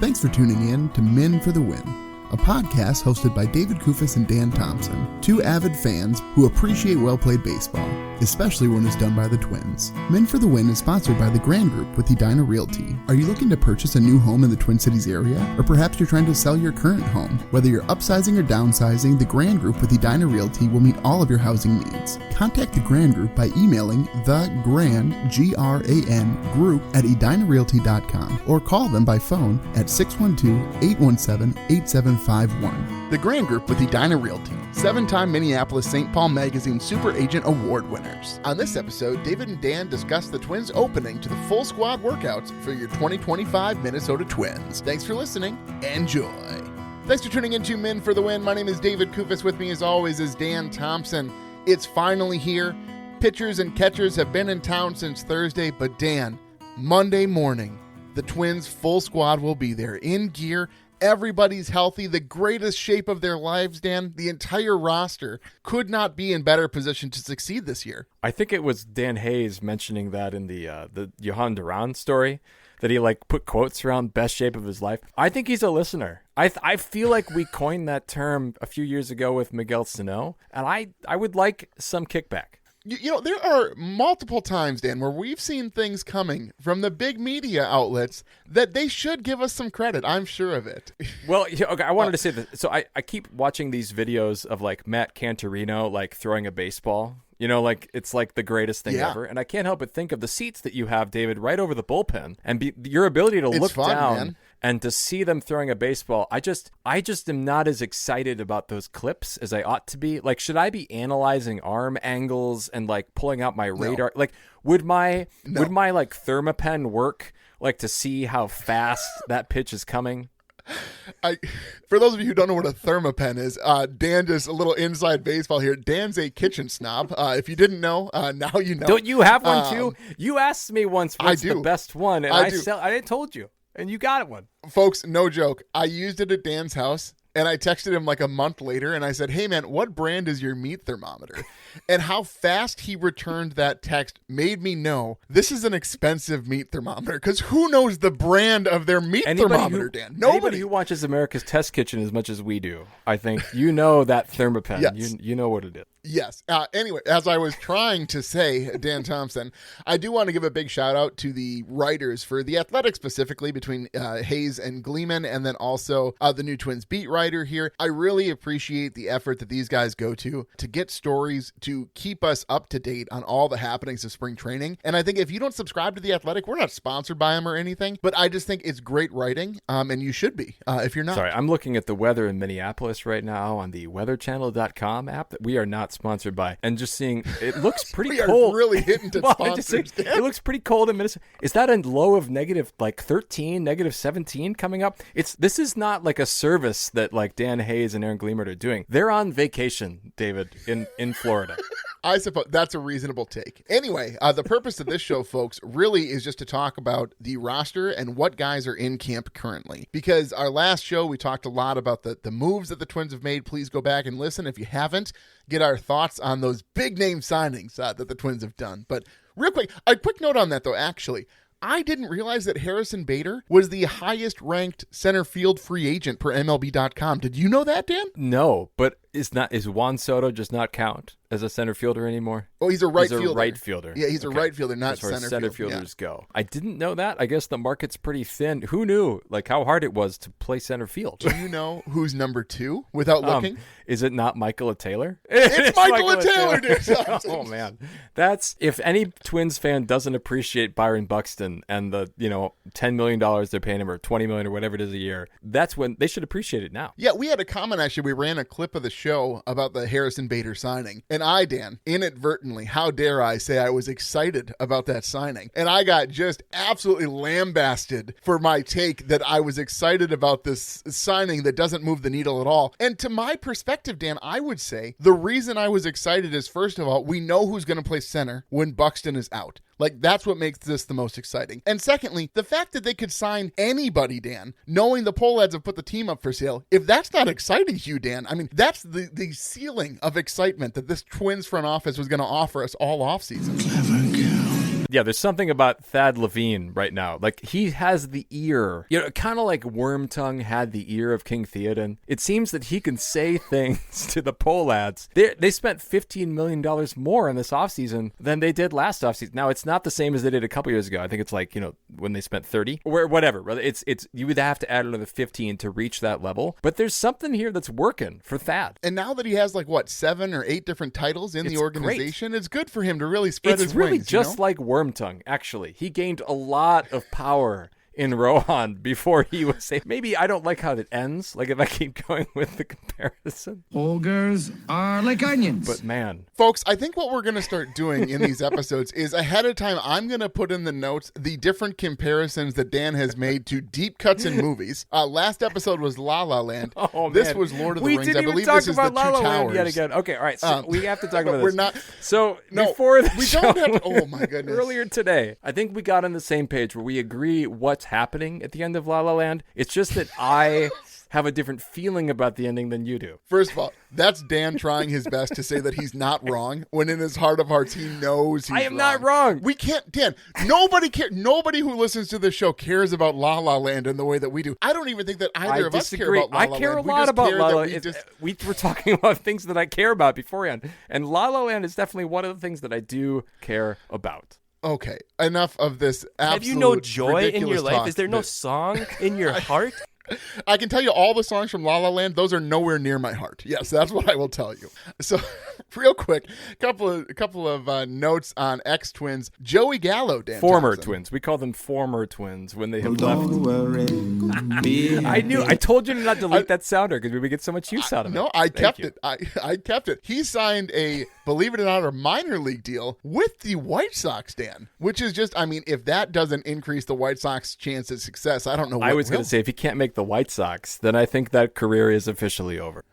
Thanks for tuning in to Men for the Win, a podcast hosted by David Kufis and Dan Thompson, two avid fans who appreciate well-played baseball, especially when it's done by the Twins. Men for the Win is sponsored by the Grand Group with Edina Realty. Are you looking to purchase a new home in the Twin Cities area? Or perhaps you're trying to sell your current home? Whether you're upsizing or downsizing, the Grand Group with Edina Realty will meet all of your housing needs. Contact the Grand Group by emailing thegrand, G-R-A-N, group at edinarealty.com or call them by phone at 612-817-8751. The Grand Group with Edina Realty, 7-time Minneapolis-St. Paul Magazine Super Agent Award winners. On this episode, David and Dan discuss the Twins' opening to the full squad workouts for your 2025 Minnesota Twins. Thanks for listening. Enjoy. Thanks for tuning in to Men for the Win. My name is David Kufis. With me, as always, is Dan Thompson. It's finally here. Pitchers and catchers have been in town since Thursday, but Dan, Monday morning, the Twins' full squad will be there in gear. Everybody's healthy, the greatest shape of their lives, Dan. The entire roster could not be in better position to succeed this year. I think it was Dan Hayes mentioning that in the Johan Duran story, that he put quotes around best shape of his life. I think he's a listener. I feel like we coined that term a few years ago with Miguel Sano, and I would like some kickback. You know, there are multiple times, Dan, where we've seen things coming from the big media outlets that they should give us some credit. I'm sure of it. Well, okay, I wanted to say that. So I keep watching these videos of Matt Cantorino throwing a baseball. You know, it's the greatest thing ever. And I can't help but think of the seats that you have, David, right over the bullpen, and your ability to look down, man, and to see them throwing a baseball. I just am not as excited about those clips as I ought to be. Should I be analyzing arm angles and pulling out my radar? Would my Thermapen work to see how fast that pitch is coming? For those of you who don't know what a Thermapen is, Dan, just a little inside baseball here. Dan's a kitchen snob. If you didn't know, now you know. Don't you have one too? You asked me once what's the best one, and I told you, and you got one. Folks, no joke. I used it at Dan's house, and I texted him a month later, and I said, hey, man, what brand is your meat thermometer? And how fast he returned that text made me know this is an expensive meat thermometer, because who knows the brand of their meat thermometer, Dan? Nobody. Anybody who watches America's Test Kitchen as much as we do, I think, you know that Thermapen. Yes. You know what it is. Yes. Anyway, as I was trying to say, Dan Thompson, I do want to give a big shout out to the writers for The Athletic, specifically between Hayes and Gleeman, and then also the new Twins beat writer here. I really appreciate the effort that these guys go to get stories, to keep us up to date on all the happenings of spring training. And I think if you don't subscribe to The Athletic, we're not sponsored by them or anything, but I just think it's great writing, and you should be if you're not. Sorry, I'm looking at the weather in Minneapolis right now on the weatherchannel.com app that we are not sponsored by, and just seeing it looks pretty cold. Really hitting to sponsors. It looks pretty cold in Minnesota. Is that a low of negative 13, negative 17 coming up? This is not a service that Dan Hayes and Aaron Gleeman are doing. They're on vacation, David, in Florida. I suppose that's a reasonable take. Anyway, the purpose of this show, folks, really is just to talk about the roster and what guys are in camp currently. Because our last show, we talked a lot about the moves that the Twins have made. Please go back and listen if you haven't. Get our thoughts on those big name signings that the Twins have done. But real quick, a quick note on that, though, actually. I didn't realize that Harrison Bader was the highest ranked center field free agent per MLB.com. Did you know that, Dan? No, but is Juan Soto just not count as a center fielder anymore? Oh, he's a right fielder. He's a right fielder. Yeah, he's a right fielder, not center fielder. As far as center fielders go. I didn't know that. I guess the market's pretty thin. Who knew how hard it was to play center field? Do you know who's number 2 without looking? Is it not Michael Taylor? It's Michael Taylor, dude. Oh, man. That's, if any Twins fan doesn't appreciate Byron Buxton and the, $10 million they're paying him, or $20 million or whatever it is a year, that's when they should appreciate it now. Yeah, we had a comment, actually. We ran a clip of the show about the Harrison Bader signing. And I, Dan, inadvertently, how dare I say I was excited about that signing. And I got just absolutely lambasted for my take that I was excited about this signing that doesn't move the needle at all. And to my perspective, Dan, I would say the reason I was excited is, first of all, we know who's going to play center when Buxton is out. That's what makes this the most exciting. And secondly, the fact that they could sign anybody, Dan, knowing the poll ads have put the team up for sale, if that's not exciting to you, Dan, I mean, that's the ceiling of excitement that this Twins front office was going to offer us all offseason. Yeah, there's something about Thad Levine right now. Like, he has the ear. You know, kind of like Wormtongue had the ear of King Theoden. It seems that he can say things to the Polads. They spent $15 million more in this offseason than they did last offseason. Now, it's not the same as they did a couple years ago. I think it's like, you know, when they spent 30 or whatever. It's you would have to add another 15 to reach that level. But there's something here that's working for Thad. And now that he has 7 or 8 different titles in the organization, it's good for him to really spread his wings. It's really just like Wormtongue, actually. He gained a lot of power in Rohan before he was safe. Maybe I don't like how it ends, like if I keep going with the comparison. Ogres are like onions. But man. Folks, I think what we're going to start doing in these episodes is ahead of time, I'm going to put in the notes the different comparisons that Dan has made to deep cuts in movies. Last episode was La La Land. Oh, this man. was Lord of the Rings. I believe talk this is the about Two La La Land Towers. yet again. Okay, all right. So we have to talk about this. We're not. So No, before the we show, don't have to. Oh my goodness. Earlier today, I think we got on the same page where we agree what's happening at the end of La La Land. It's just that I have a different feeling about the ending than you do. First of all, that's Dan trying his best to say that he's not wrong, when in his heart of hearts, he knows he's wrong. I am not wrong. We can't, Dan, nobody who listens to this show cares about La La Land in the way that we do. I don't even think that either of us care about La La Land. I care a lot about La La Land. We were talking about things that I care about beforehand, and La La Land is definitely one of the things that I do care about. Okay, enough of this absolute Have you no joy in your life? talk. Is there no song in your heart? I can tell you all the songs from La La Land. Those are nowhere near my heart. Yes, that's what I will tell you. So, real quick, couple of notes on ex-twins. Joey Gallo, Dan Former Thompson. twins. We call them former twins when they have Don't left. worry. I told you to not delete that sounder because we would get so much use out of it. No, I kept it. I kept it. He signed a, believe it or not, a minor league deal with the White Sox, Dan, which is just, I mean, if that doesn't increase the White Sox chance of success, I don't know what I was going to say, if he can't make the White Sox, then I think that career is officially over.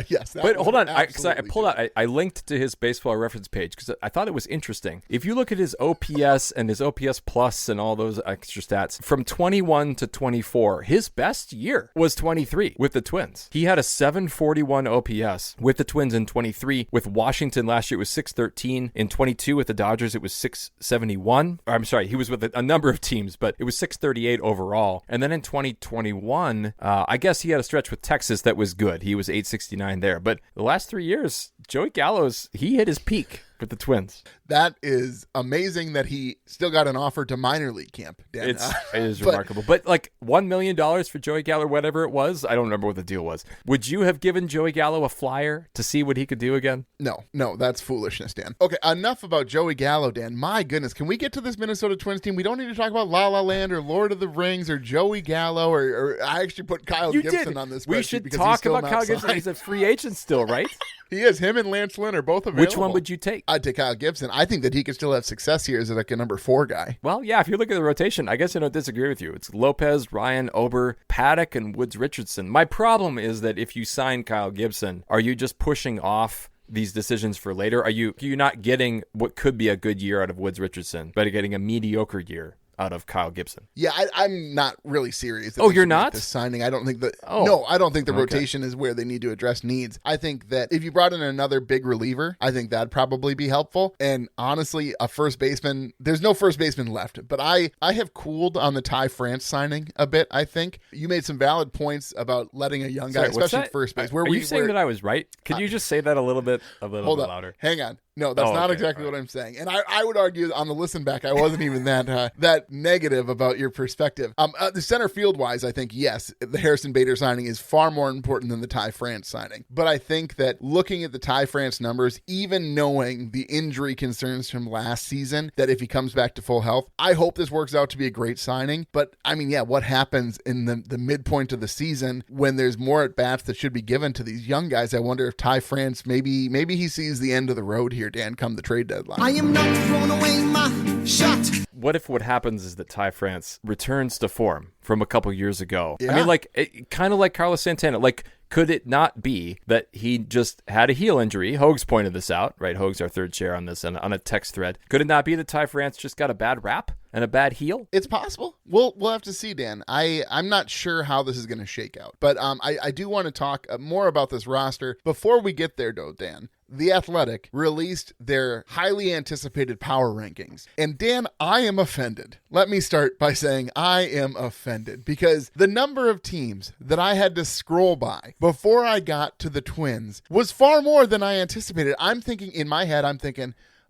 Yes. But hold on, I pulled out, I linked to his baseball reference page because I thought it was interesting. If you look at his OPS and his OPS plus and all those extra stats, from 21 to 24, his best year was 23 with the Twins. He had a 741 OPS with the Twins in 23. With Washington last year, it was 613. In 22 with the Dodgers, it was 671. I'm sorry, he was with a number of teams, but it was 638 overall. And then in 2021, I guess he had a stretch with Texas that was good. He was 869 there. But the last 3 years, Joey Gallo's, he hit his peak with the Twins. That is amazing that he still got an offer to minor league camp, Dan. It is remarkable. But like $1 million for Joey Gallo, whatever it was, I don't remember what the deal was. Would you have given Joey Gallo a flyer to see what he could do again? No, that's foolishness, Dan. Okay, enough about Joey Gallo, Dan. My goodness, can we get to this Minnesota Twins team? We don't need to talk about La La Land or Lord of the Rings or Joey Gallo or I actually put Kyle Gibson on this. We should talk about Kyle Gibson. He's a free agent still, right? He is. Him and Lance Lynn are both available. Which one would you take? I'd take Kyle Gibson. I think that he could still have success here as like a number 4 guy. Well, yeah, if you look at the rotation, I guess I don't disagree with you. It's Lopez, Ryan, Ober, Paddock, and Woods Richardson. My problem is that if you sign Kyle Gibson, are you just pushing off these decisions for later? Are you not getting what could be a good year out of Woods Richardson, but getting a mediocre year out of Kyle Gibson? Yeah, I'm not really serious. Oh, you're not? The signing. I don't think that. Oh. No, I don't think the rotation is where they need to address needs. I think that if you brought in another big reliever, I think that'd probably be helpful. And honestly, a first baseman, there's no first baseman left. But I have cooled on the Ty France signing a bit, I think. You made some valid points about letting a young guy, especially first base. Are you saying that I was right? Could you just say that a little bit louder? Hang on. No, that's not exactly what I'm saying. And I would argue on the listen back, I wasn't even that negative about your perspective. The center field wise, I think, yes, the Harrison Bader signing is far more important than the Ty France signing. But I think that looking at the Ty France numbers, even knowing the injury concerns from last season, that if he comes back to full health, I hope this works out to be a great signing. But I mean, yeah, what happens in the midpoint of the season when there's more at bats that should be given to these young guys? I wonder if Ty France, maybe he sees the end of the road here, Dan, come the trade deadline. I am not throwing away my shot. What if what happens is that Ty France returns to form from a couple years ago? Yeah. I mean, like, kind of like Carlos Santana. Like, could it not be that he just had a heel injury? Hoag's pointed this out, right? Hoag's our third chair on this and on a text thread. Could it not be that Ty France just got a bad rap and a bad heel? It's possible. We'll have to see, Dan. I'm not sure how this is going to shake out, but I do want to talk more about this roster. Before we get there, though, Dan, The Athletic released their highly anticipated power rankings. And Dan, I am offended. Let me start by saying I am offended because the number of teams that I had to scroll by before I got to the Twins was far more than I anticipated. I'm thinking, in my head,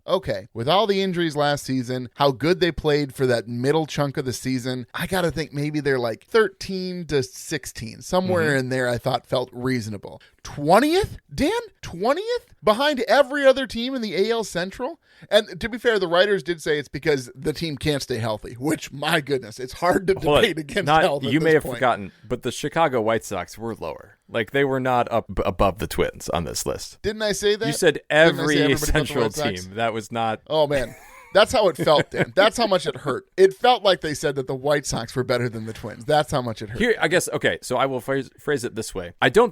okay, with all the injuries last season, how good they played for that middle chunk of the season, I got to think maybe they're like 13 to 16. Somewhere in there I thought felt reasonable. 20th? Dan? 20th? Behind every other team in the AL Central? And to be fair, the writers did say it's because the team can't stay healthy, which, my goodness, it's hard to debate against health at You may this have point. forgotten, but the Chicago White Sox were lower. Like, they were not up above the Twins on this list. Didn't I say that? You said Didn't I say every everybody but the Central White Sox? team. That was not... Oh, man. That's how it felt, Dan. That's how much it hurt. It felt like they said that the White Sox were better than the Twins. That's how much it hurt. Here, I guess, okay, so I will phrase it this way. I don't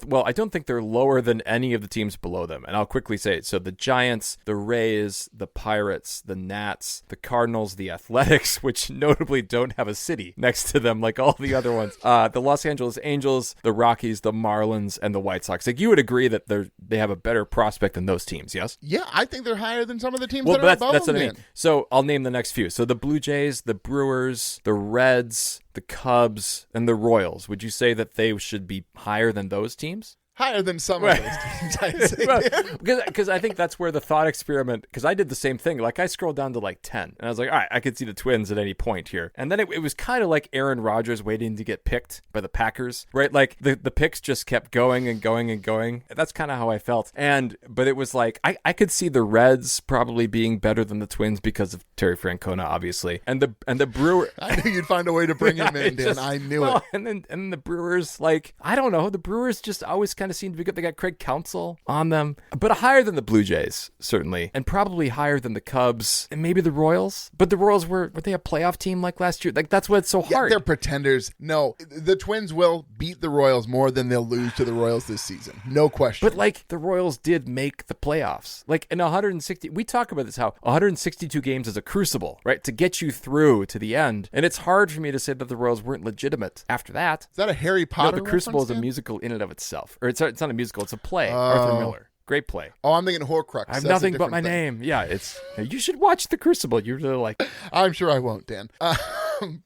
think they're lower than any of the teams below them, and I'll quickly say it. So the Giants, the Rays, the Pirates, the Nats, the Cardinals, the Athletics, which notably don't have a city next to them like all the other ones, the Los Angeles Angels, the Rockies, the Marlins, and the White Sox. Like, you would agree that they have a better prospect than those teams, yes? Yeah, I think they're higher than some of the teams Well, that are above that's them, what I mean. Dan. So I'll name the next few. So the Blue Jays, the Brewers, the Reds, the Cubs, and the Royals. Would you say that they should be higher than those teams? Higher than some of those teams, I'd say. Dan. Because I think that's where the thought experiment, because I did the same thing. Like, I scrolled down to like 10, and I was like, all right, I could see the Twins at any point here. And then it was kind of like Aaron Rodgers waiting to get picked by the Packers, right? Like, the picks just kept going and going and going. That's kind of how I felt. But it was like, I could see the Reds probably being better than the Twins because of Terry Francona, obviously. And the Brewers... I knew you'd find a way to bring him in, Dan. I knew it. And then the Brewers, like, I don't know. The Brewers just always kind of seem to be good. They got Craig Counsell on them, but higher than the Blue Jays, certainly, and probably higher than the Cubs and maybe the Royals. But the Royals were they a playoff team like last year? Like, that's why it's so hard. They're pretenders. No, the Twins will beat the Royals more than they'll lose to the Royals this season. No question. But, like, the Royals did make the playoffs. Like, in 160, we talk about this, how 162 games is a crucible, right, to get you through to the end. And it's hard for me to say that the Royals weren't legitimate after that. Is that a Harry Potter No, the Crucible is a reference, Dan? musical in and of itself. Or it's not a musical, it's a play. Arthur Miller. Great play. Oh, I'm thinking Horcrux. I have That's a nothing but my different thing. name. Yeah, you should watch The Crucible. You really like it. I'm sure I won't, Dan.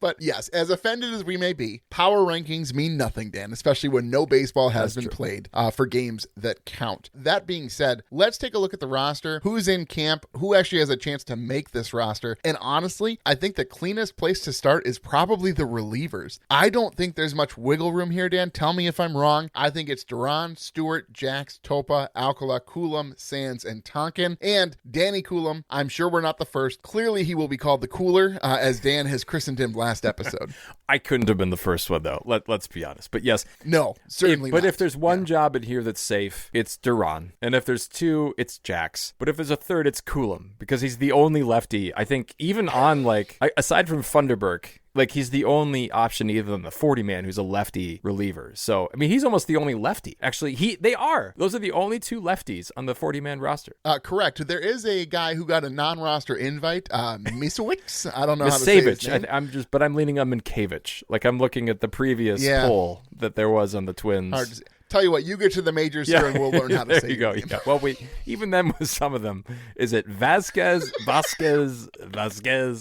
But yes, as offended as we may be, power rankings mean nothing, Dan, especially when no baseball has been played for games that count. That being said, let's take a look at the roster. Who's in camp? Who actually has a chance to make this roster? And honestly, I think the cleanest place to start is probably the relievers. I don't think there's much wiggle room here, Dan. Tell me if I'm wrong. I think it's Duran, Stewart, Jax, Topa, Alcala, Coulomb, Sands, and Tonkin. And Danny Coulomb, I'm sure we're not the first. Clearly, he will be called the Cooler, as Dan has christened him last episode. I couldn't have been the first one, though. Let's be honest. But yes. No, certainly But not. if there's one job in here that's safe, it's Duran. And if there's two, it's Jax. But if there's a third, it's Coulomb. Because he's the only lefty, I think, even on, like, aside from Funderburk, like, he's the only option other than the 40-man who's a lefty reliever. So, I mean, he's almost the only lefty. Actually, they are. Those are the only two lefties on the 40-man roster. Correct. There is a guy who got a non-roster invite, Misewicz. I don't know how to say his name. I'm leaning on Minkevich. Like, I'm looking at the previous poll that there was on the Twins. Hard to say. Tell you what, you get to the majors here and we'll learn how to say There you go. your name. Yeah. Well, even then with some of them, is it Vasquez?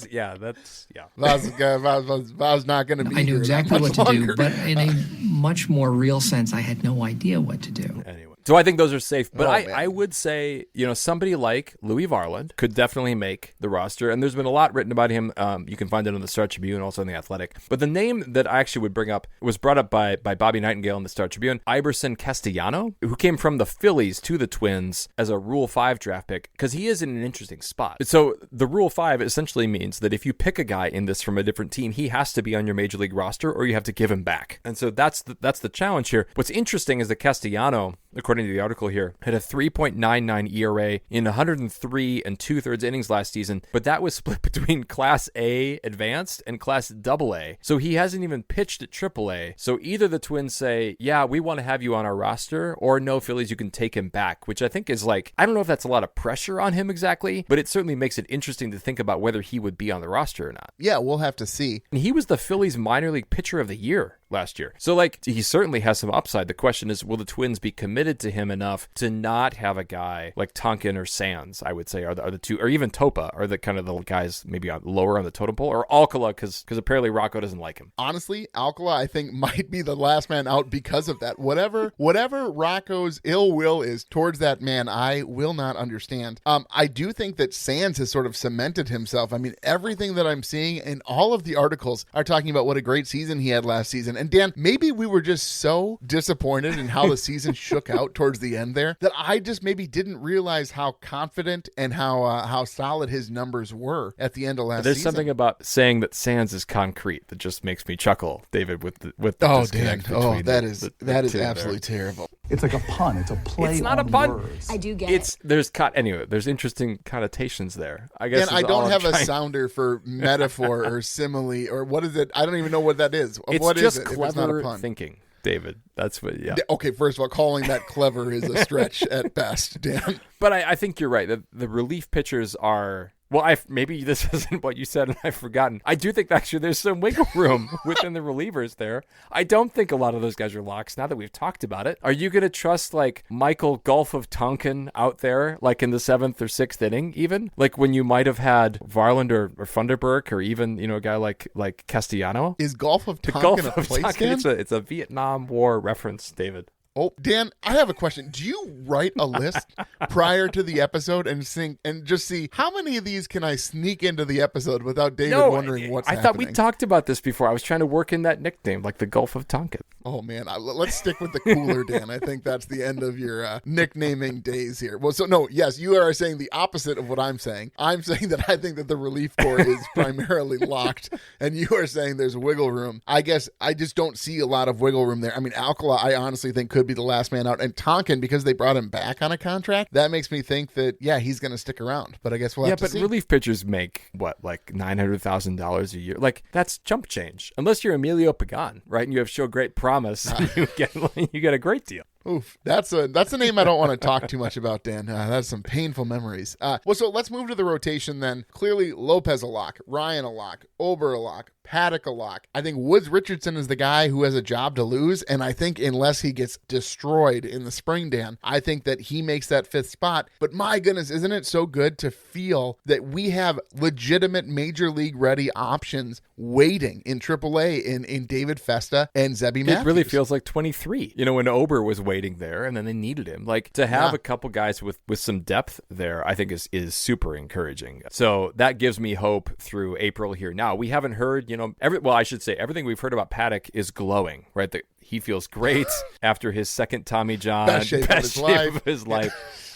Yeah, that's, yeah. Vaz not going to be I knew here exactly that what much to longer. do, but in a much more real sense, I had no idea what to do. Anyway. So I think those are safe. But man. I would say, somebody like Louie Varland could definitely make the roster. And there's been a lot written about him. You can find it on the Star Tribune, also in the Athletic. But the name that I actually would bring up was brought up by Bobby Nightingale in the Star Tribune, Eiberson Castellano, who came from the Phillies to the Twins as a Rule 5 draft pick, because he is in an interesting spot. So the Rule 5 essentially means that if you pick a guy in this from a different team, he has to be on your major league roster or you have to give him back. And so that's the challenge here. What's interesting is that Castellano, according to the article here, had a 3.99 ERA in 103 2/3 innings last season, but that was split between Class A Advanced and Class AA. So he hasn't even pitched at AAA. So either the Twins say, yeah, we want to have you on our roster, or no, Phillies, you can take him back, which I think is like, I don't know if that's a lot of pressure on him exactly, but it certainly makes it interesting to think about whether he would be on the roster or not. Yeah, we'll have to see. And he was the Phillies minor league pitcher of the year last year. So, like, he certainly has some upside. The question is, will the Twins be committed to him enough to not have a guy like Tonkin or Sands, I would say, are the two, or even Topa, are the kind of the guys maybe lower on the totem pole, or Alcala, because apparently Rocco doesn't like him. Honestly, Alcala, I think, might be the last man out because of that. Whatever Rocco's ill will is towards that man, I will not understand. I do think that Sands has sort of cemented himself. I mean, everything that I'm seeing in all of the articles are talking about what a great season he had last season. And Dan, maybe we were just so disappointed in how the season shook out towards the end there that I just maybe didn't realize how confident and how solid his numbers were at the end of last season. There's something about saying that Sands is concrete that just makes me chuckle, David, with the Dan. Oh, that is absolutely terrible. It's like a pun. It's a play. It's not a pun. Words. I do get it. There's interesting connotations there. I guess. And I don't have a sounder for metaphor or simile or what is it? I don't even know what that is. It's what just is it clever if it's not a pun? thinking, David. That's what. Yeah. Okay, first of all, calling that clever is a stretch at best, Dan. But I think you're right. The relief pitchers are. Well, maybe this isn't what you said and I've forgotten. I do think actually there's some wiggle room within the relievers there. I don't think a lot of those guys are locks now that we've talked about it. Are you going to trust like Michael Gulf of Tonkin out there, like in the 7th or 6th inning even? Like when you might have had Varland or Funderburk or even, a guy like Castellano? Is Gulf of Tonkin a place, Dan? It's a Vietnam War reference, David. Oh, Dan, I have a question. Do you write a list prior to the episode and just see how many of these can I sneak into the episode without David wondering what's happening? I thought we talked about this before. I was trying to work in that nickname, like the Gulf of Tonkin. Oh, man. Let's stick with the cooler, Dan. I think that's the end of your nicknaming days here. Well, yes, you are saying the opposite of what I'm saying. I'm saying that I think that the relief corps is primarily locked, and you are saying there's wiggle room. I guess I just don't see a lot of wiggle room there. I mean, Alcala, I honestly think could be the last man out, and Tonkin, because they brought him back on a contract, that makes me think that he's going to stick around. But I guess we'll have to see. Relief pitchers make what, like $900,000 a year? Like that's chump change, unless you're Emilio Pagan, right? And you have show great promise, you get a great deal. Oof, that's a name I don't want to talk too much about, Dan. That's some painful memories. So let's move to the rotation then. Clearly, Lopez a lock, Ryan a lock, Ober a lock, Paddock a lock. I think Woods Richardson is the guy who has a job to lose, and I think unless he gets destroyed in the spring, Dan, I think that he makes that 5th spot. But my goodness, isn't it so good to feel that we have legitimate major league ready options waiting in AAA in David Festa and Zebby Matthews? It really feels like 23. When Ober was waiting there and then they needed him. Like to have a couple guys with some depth there, I think is super encouraging. So that gives me hope through April here. Now, we haven't heard, I should say everything we've heard about Paddock is glowing, right? That he feels great after his second Tommy John. Best shape of his life.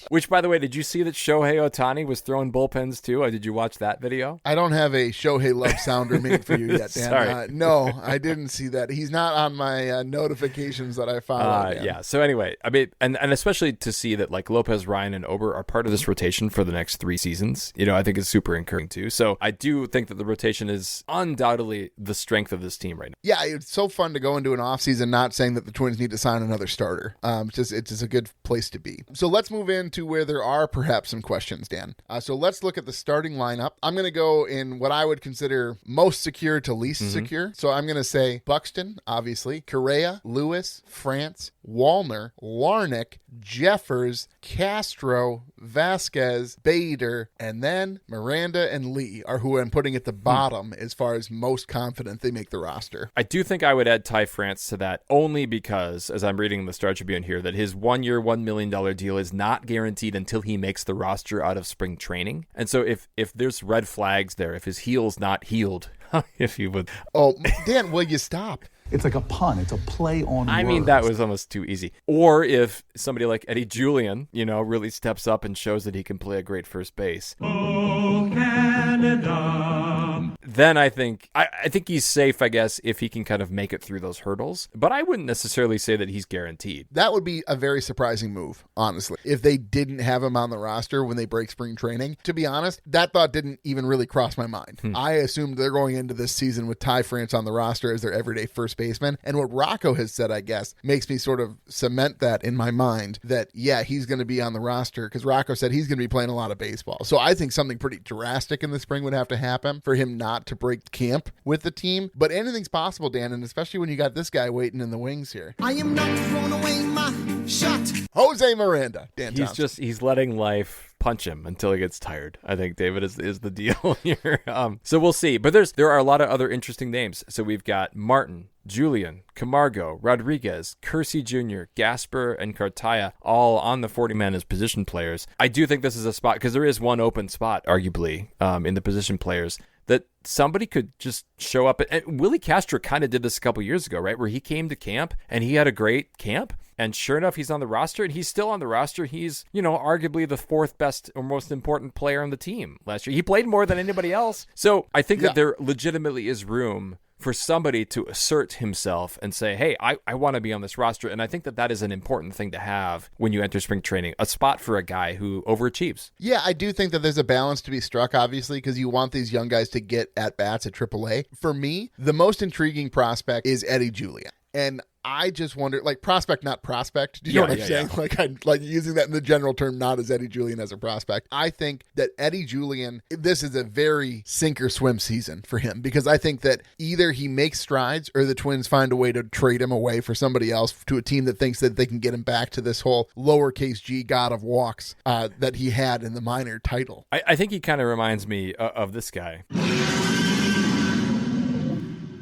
Which, by the way, did you see that Shohei Ohtani was throwing bullpens too? Did you watch that video? I don't have a Shohei love sounder made for you yet, Dan. Sorry. No, I didn't see that. He's not on my notifications that I follow. Yeah. So anyway, I mean, and especially to see that like Lopez, Ryan, and Ober are part of this rotation for the next 3 seasons, I think is super encouraging too. So I do think that the rotation is undoubtedly the strength of this team right now. Yeah, it's so fun to go into an offseason not saying that the Twins need to sign another starter. It's just a good place to be. So let's move into where there are perhaps some questions, Dan. So let's look at the starting lineup. I'm going to go in what I would consider most secure to least secure. So I'm going to say Buxton, obviously, Correa, Lewis, France, Wallner, Larnach, Jeffers, Castro, Vasquez, Bader, and then Miranda and Lee are who I'm putting at the bottom as far as most confident they make the roster. I do think I would add Ty France to that only because, as I'm reading the Star Tribune here, that his 1-year, $1 million deal is not guaranteed until he makes the roster out of spring training. And so if there's red flags there, if his heel's not healed, if you would. Oh, Dan, will you stop? It's like a pun. It's a play on words. I mean, that was almost too easy. Or if somebody like Eddie Julien, really steps up and shows that he can play a great first base. Oh, Canada. Then I think he's safe, I guess, if he can kind of make it through those hurdles. But I wouldn't necessarily say that he's guaranteed. That would be a very surprising move, honestly, if they didn't have him on the roster when they break spring training. To be honest, that thought didn't even really cross my mind. I assumed they're going into this season with Ty France on the roster as their everyday first baseman. And what Rocco has said, I guess, makes me sort of cement that in my mind that, yeah, he's going to be on the roster because Rocco said he's going to be playing a lot of baseball. So I think something pretty drastic in the spring would have to happen for him not not to break camp with the team, but anything's possible, Dan, and especially when you got this guy waiting in the wings here. I am not throwing away my shot. Jose Miranda, Dan Thompson. He's letting life punch him until he gets tired. I think, David, is the deal here. So we'll see. But there are a lot of other interesting names. So we've got Martin, Julien, Camargo, Rodriguez, Kersey Jr., Gasper, and Cartaya all on the 40-man as position players. I do think this is a spot, because there is one open spot, arguably, in the position players, that somebody could just show up. And Willie Castro kind of did this a couple years ago, right? Where he came to camp and he had a great camp. And sure enough, he's on the roster, and he's still on the roster. He's, arguably the fourth best or most important player on the team last year. He played more than anybody else. So I think that there legitimately is room for somebody to assert himself and say, hey, I want to be on this roster. And I think that is an important thing to have when you enter spring training, a spot for a guy who overachieves. Yeah, I do think that there's a balance to be struck, obviously, because you want these young guys to get at-bats at AAA. For me, the most intriguing prospect is Eddie Julien. And I just wonder, prospect, not prospect. Do you know what I'm saying? Yeah. Like using that in the general term, not as Eddie Julien as a prospect. I think that Eddie Julien, this is a very sink or swim season for him, because I think that either he makes strides or the Twins find a way to trade him away for somebody else, to a team that thinks that they can get him back to this whole lowercase g god of walks that he had in the minor title. I think he kind of reminds me of this guy.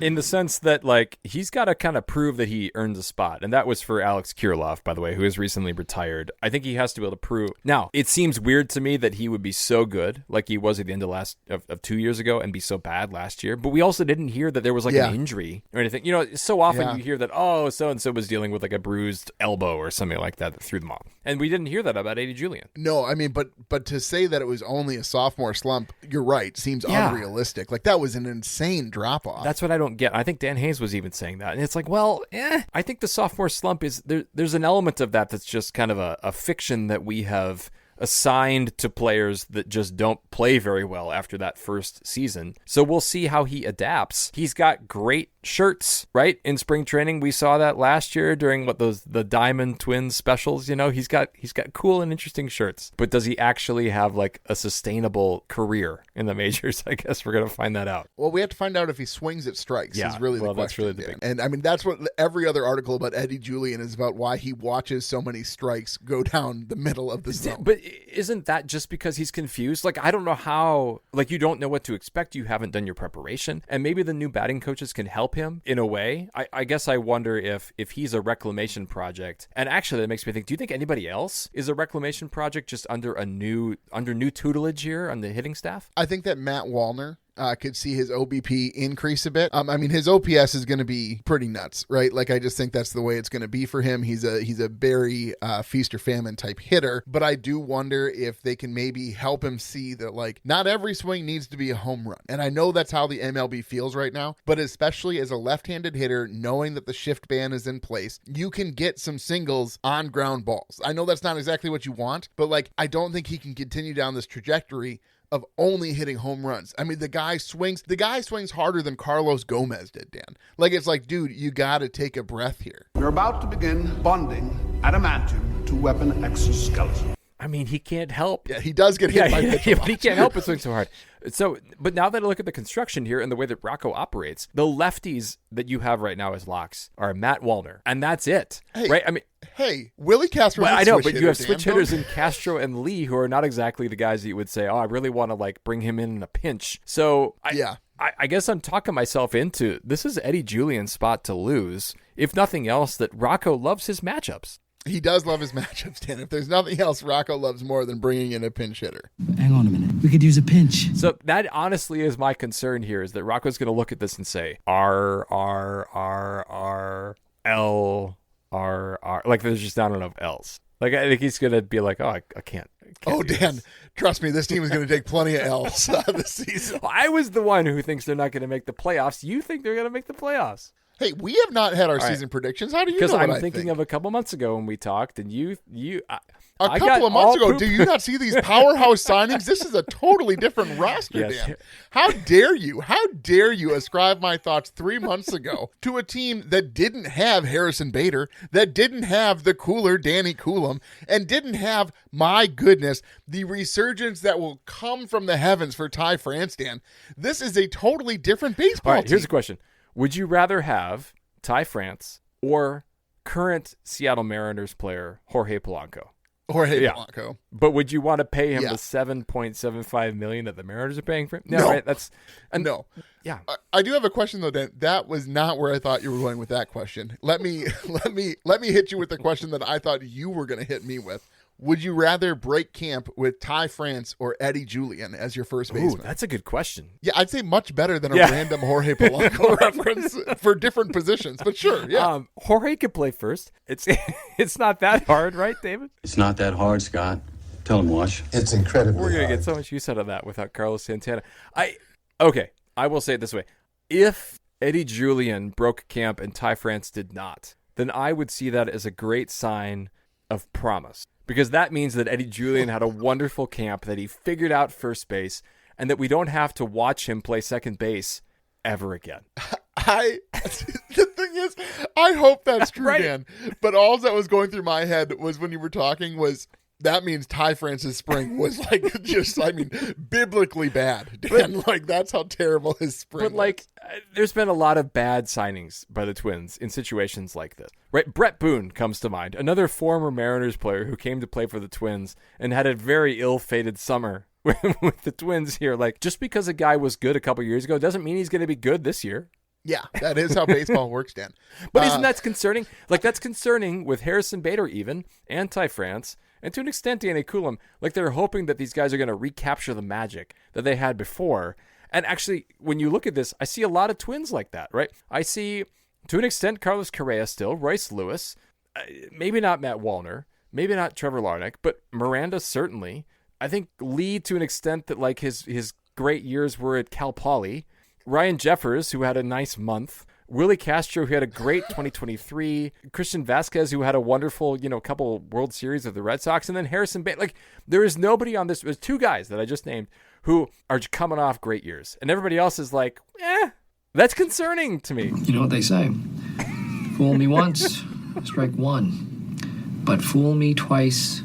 In the sense that, he's got to kind of prove that he earns a spot. And that was for Alex Kirilloff, by the way, who has recently retired. I think he has to be able to prove. Now, it seems weird to me that he would be so good, like he was at the end of 2 years ago, and be so bad last year. But we also didn't hear that there was, an injury or anything. So often you hear that, so-and-so was dealing with, a bruised elbow or something like that threw them off. And we didn't hear that about Eddie Julien. No, I mean, but to say that it was only a sophomore slump, you're right, seems unrealistic. That was an insane drop-off. That's what I don't get. I think Dan Hayes was even saying that. And it's I think the sophomore slump is, there's an element of that's just kind of a fiction that we have assigned to players that just don't play very well after that first season. So we'll see how he adapts. He's got great shirts, right? In spring training, we saw that last year during the Diamond Twins specials. He's got cool and interesting shirts. But does he actually have a sustainable career in the majors? I guess we're gonna find that out. Well, we have to find out if he swings at strikes. Yeah, is really the question. That's really the big. And I mean, that's what every other article about Eddie Julien is about. Why he watches so many strikes go down the middle of the zone. But isn't that just because he's confused? I don't know how. You don't know what to expect. You haven't done your preparation, and maybe the new batting coaches can help him in a way. I guess I wonder if he's a reclamation project. And actually, that makes me think, do you think anybody else is a reclamation project just under new tutelage here on the hitting staff? I think that Matt Wallner could see his OBP increase a bit. I mean, his OPS is going to be pretty nuts, right? I just think that's the way it's going to be for him. He's a very feast or famine type hitter, but I do wonder if they can maybe help him see that not every swing needs to be a home run. And I know that's how the MLB feels right now, but especially as a left-handed hitter, knowing that the shift ban is in place, you can get some singles on ground balls. I know that's not exactly what you want, but I don't think he can continue down this trajectory of only hitting home runs. I mean, the guy swings harder than Carlos Gomez did, Dan. It's dude, you got to take a breath here. We're about to begin bonding adamantium to weapon exoskeleton. I mean, he can't help. Yeah, he does get hit by pitch. But he can't help but swing so hard. So, but now that I look at the construction here and the way that Rocco operates, the lefties that you have right now as locks are Matt Wallner, and that's it, right? I mean, Willie Castro. I know, but you have switch hitters in Castro and Lee, who are not exactly the guys that you would say, I really want to bring him in a pinch. So, I guess I'm talking myself into this is Eddie Julien's spot to lose. If nothing else, that Rocco loves his matchups. He does love his matchups, Dan. If there's nothing else, Rocco loves more than bringing in a pinch hitter. Hang on a minute. We could use a pinch. So that honestly is my concern here, is that Rocco's going to look at this and say, R, L, R. There's just not enough L's. I think he's going to be I can't. Dan, trust me, this team is going to take plenty of L's this season. I was the one who thinks they're not going to make the playoffs. You think they're going to make the playoffs. Hey, we have not had our season predictions. How do you know? Because I'm thinking of a couple months ago when we talked, and a couple of months ago. Do you not see these powerhouse signings? This is a totally different roster, Yes. Dan. How dare you? How dare you ascribe my thoughts 3 months ago to a team that didn't have Harrison Bader, that didn't have the cooler Danny Coulomb, and didn't have, my goodness, the resurgence that will come from the heavens for Ty France, Dan. This is a totally different baseball All right, team. here's a question. Would you rather have Ty France or current Seattle Mariners player Jorge Polanco? Jorge Yeah. Polanco. But would you want to pay him Yeah. the $7.75 million that the Mariners are paying for him? No. Right? That's No. yeah. I do have a question though, Dan. That was not where I thought you were going with that question. Let me hit you with the question that I thought you were going to hit me with. Would you rather break camp with Ty France or Eddie Julien as your first Ooh, baseman? that's a good question. Yeah, I'd say much better than a Yeah. random Jorge Polanco reference for different positions. But sure, yeah. Jorge could play first. It's not that hard, right, David? It's not that hard, Scott. Tell him, Wash. It's incredibly We're gonna hard. get so much use out of that without Carlos Santana. I will say it this way: if Eddie Julien broke camp and Ty France did not, then I would see that as a great sign of promise, because that means that Eddie Julien had a wonderful camp, that he figured out first base, and that we don't have to watch him play second base ever again. The thing is, I hope that's true, Right. Dan. But all that was going through my head was when you were talking was that means Ty France's spring was like biblically bad, Dan. Like that's how terrible his spring But like, there's been a lot of bad signings by the Twins in situations like this, right? Brett Boone comes to mind, another former Mariners player who came to play for the Twins and had a very ill-fated summer with the Twins here. Like, just because a guy was good a couple years ago doesn't mean he's going to be good this year. Yeah, that is how baseball works, Dan. But isn't that concerning? Like, that's concerning with Harrison Bader even, and Ty France, and to an extent Danny Coulomb. Like, they're hoping that these guys are going to recapture the magic that they had before. And actually, when you look at this, I see a lot of Twins like that, right? I see, to an extent, Carlos Correa still, Royce Lewis, maybe not Matt Wallner, maybe not Trevor Larnach, but Miranda certainly. I think Lee, to an extent, that like his great years were at Cal Poly. Ryan Jeffers, who had a nice month. Willie Castro, who had a great 2023. Christian Vasquez, who had a wonderful, couple World Series with the Red Sox. And then Harrison Bader. Like, there is nobody on this. There's two guys that I just named who are coming off great years. And everybody else is like, that's concerning to me. You know what they say? Fool me once, strike one. But fool me twice,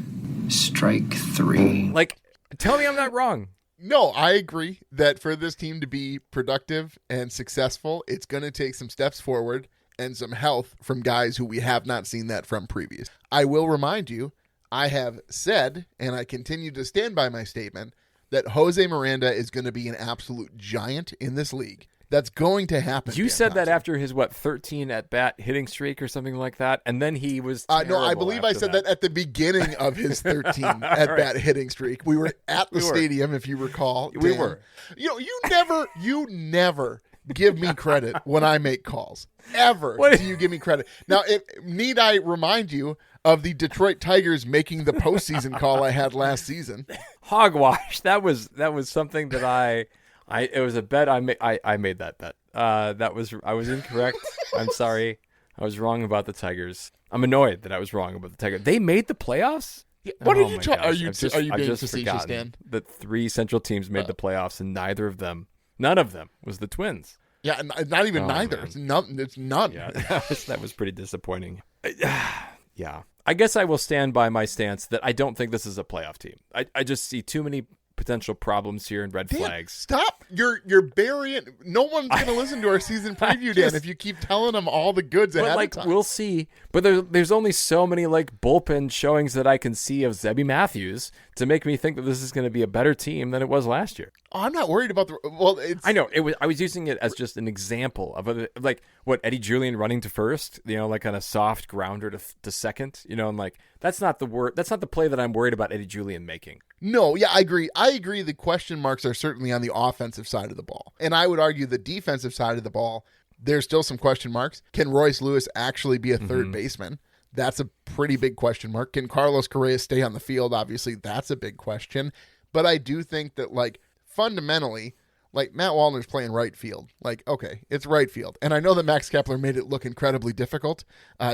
strike three. Like, tell me I'm not wrong. No, I agree that for this team to be productive and successful, it's going to take some steps forward and some health from guys who we have not seen that from previous. I will remind you, I have said, and I continue to stand by my statement, that Jose Miranda is going to be an absolute giant in this league. That's going to happen. You Dan said that Thompson. after his, 13 at-bat hitting streak or something like that, and then he was No, I terrible believe I after said that at the beginning of his 13 at-bat hitting streak. We were at the stadium, if you recall. We Dan. were. You never give me credit when I make calls. Ever do you give me credit. Now, need I remind you of the Detroit Tigers making the postseason call I had last season? Hogwash. That was something that it was a bet I made that bet. I was incorrect. I'm sorry. I was wrong about the Tigers. I'm annoyed that I was wrong about the Tigers. They made the playoffs? What Oh are you my talking? gosh. Are you I've being just facetious, forgotten Dan? that 3 Central teams made the playoffs, and none of them was the Twins. Yeah, not even neither. Man. It's none. It's none. Yeah, that was pretty disappointing. Yeah. I guess I will stand by my stance that I don't think this is a playoff team. I just see too many potential problems here and red Dan, flags. Stop! You're burying. No one's going to listen to our season preview, Dan. If you keep telling them all the goods ahead of time. We'll see. But there's only so many bullpen showings that I can see of Zebby Matthews to make me think that this is going to be a better team than it was last year. Oh, I'm not worried about the. Well, it's. I know I was using it as just an example of Eddie Julien running to first, on a soft grounder to second, and that's not the play that I'm worried about Eddie Julien making. No, yeah, I agree. The question marks are certainly on the offensive side of the ball. And I would argue the defensive side of the ball, there's still some question marks. Can Royce Lewis actually be a third baseman? That's a pretty big question mark. Can Carlos Correa stay on the field? Obviously, that's a big question. But I do think that, fundamentally, Like, Matt Wallner's playing right field. Like, okay, it's right field. And I know that Max Kepler made it look incredibly difficult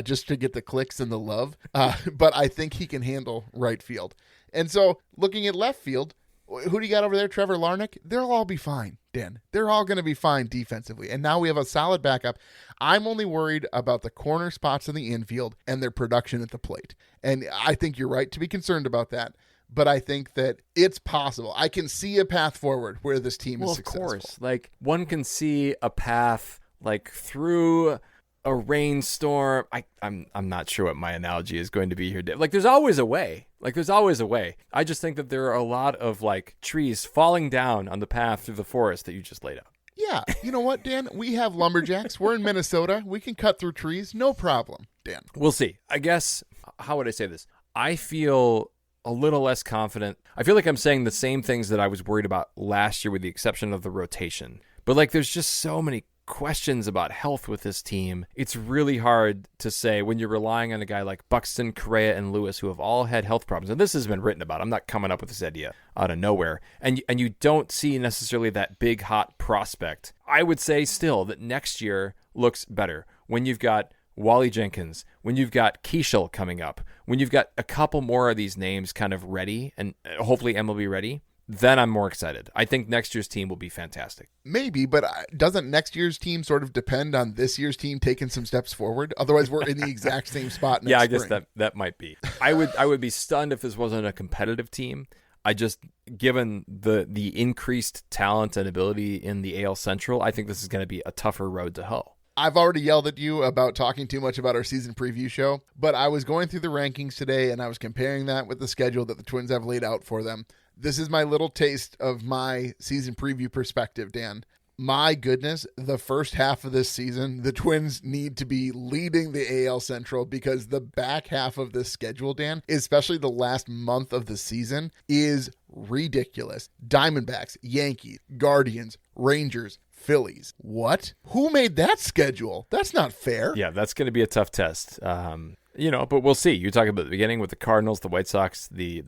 just to get the clicks and the love. But I think he can handle right field. And so looking at left field, who do you got over there? Trevor Larnach? They'll all be fine, Dan. They're all going to be fine defensively. And now we have a solid backup. I'm only worried about the corner spots in the infield and their production at the plate. And I think you're right to be concerned about that. But I think that it's possible. I can see a path forward where this team is successful. Of course. Like, one can see a path, like, through a rainstorm. I'm not sure what my analogy is going to be here, Dave. Like, there's always a way. I just think that there are a lot of, like, trees falling down on the path through the forest that you just laid out. Yeah. You know what, Dan? We have lumberjacks. We're in Minnesota. We can cut through trees. No problem, Dan. We'll see. I guess, how would I say this? I feel a little less confident. I feel like I'm saying the same things that I was worried about last year with the exception of the rotation. But, like, there's just so many questions about health with this team. It's really hard to say when you're relying on a guy like Buxton, Correa, and Lewis, who have all had health problems. And this has been written about. I'm not coming up with this idea out of nowhere. And you don't see necessarily that big, hot prospect. I would say still that next year looks better when you've got Wally Jenkins, when you've got Keishel coming up, when you've got a couple more of these names kind of ready and hopefully MLB ready, then I'm more excited. I think next year's team will be fantastic. Maybe, but doesn't next year's team sort of depend on this year's team taking some steps forward? Otherwise, we're in the exact same spot next Yeah, I spring. guess that might be. I would be stunned if this wasn't a competitive team. I just, given the increased talent and ability in the AL Central, I think this is going to be a tougher road to hoe. I've already yelled at you about talking too much about our season preview show, but I was going through the rankings today and I was comparing that with the schedule that the Twins have laid out for them. This is my little taste of my season preview perspective, Dan. My goodness, the first half of this season, the Twins need to be leading the AL Central because the back half of this schedule, Dan, especially the last month of the season, is ridiculous. Diamondbacks, Yankees, Guardians, Rangers, Phillies. What? Who made that schedule? That's not fair. Yeah, that's going to be a tough test. But we'll see. You're talking about the beginning with the Cardinals, the White Sox, the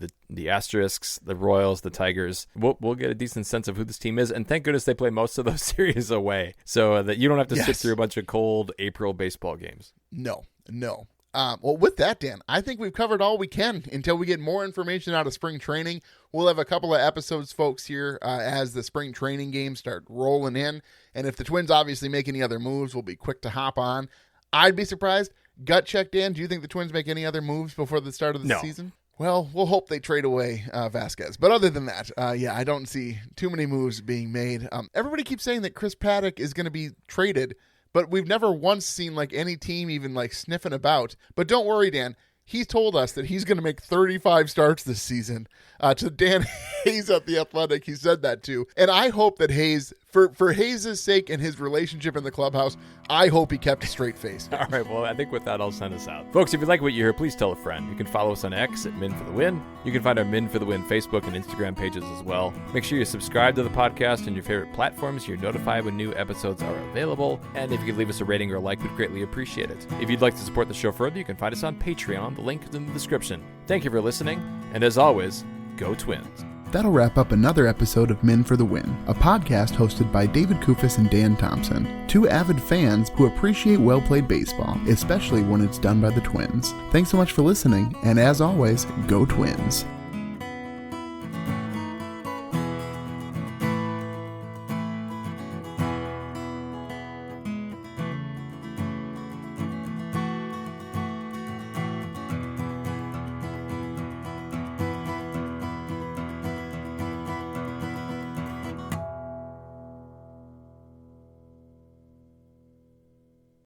Asterisks, the Royals, the Tigers. We'll get a decent sense of who this team is, and thank goodness they play most of those series away, so that you don't have to sit through a bunch of cold April baseball games. No. Well, with that, Dan, I think we've covered all we can until we get more information out of spring training. We'll have a couple of episodes, folks, here as the spring training games start rolling in. And if the Twins obviously make any other moves, we'll be quick to hop on. I'd be surprised. Gut check, Dan, do you think the Twins make any other moves before the start of the season? Well, we'll hope they trade away Vasquez. But other than that, I don't see too many moves being made. Everybody keeps saying that Chris Paddock is going to be traded, but we've never once seen like any team even like sniffing about. But don't worry, Dan. He's told us that he's going to make 35 starts this season. To Dan Hayes at The Athletic, he said that too. And I hope that Hayes, for Hayes' sake and his relationship in the clubhouse, I hope he kept a straight face. All right, well, I think with that, I'll send us out. Folks, if you like what you hear, please tell a friend. You can follow us on X at Min for the Win. You can find our Min for the Win Facebook and Instagram pages as well. Make sure you subscribe to the podcast on your favorite platforms so you're notified when new episodes are available. And if you could leave us a rating or a like, we'd greatly appreciate it. If you'd like to support the show further, you can find us on Patreon. The link is in the description. Thank you for listening, and as always, go Twins. That'll wrap up another episode of Men for the Win, a podcast hosted by David Kufis and Dan Thompson, two avid fans who appreciate well-played baseball, especially when it's done by the Twins. Thanks so much for listening, and as always, go Twins.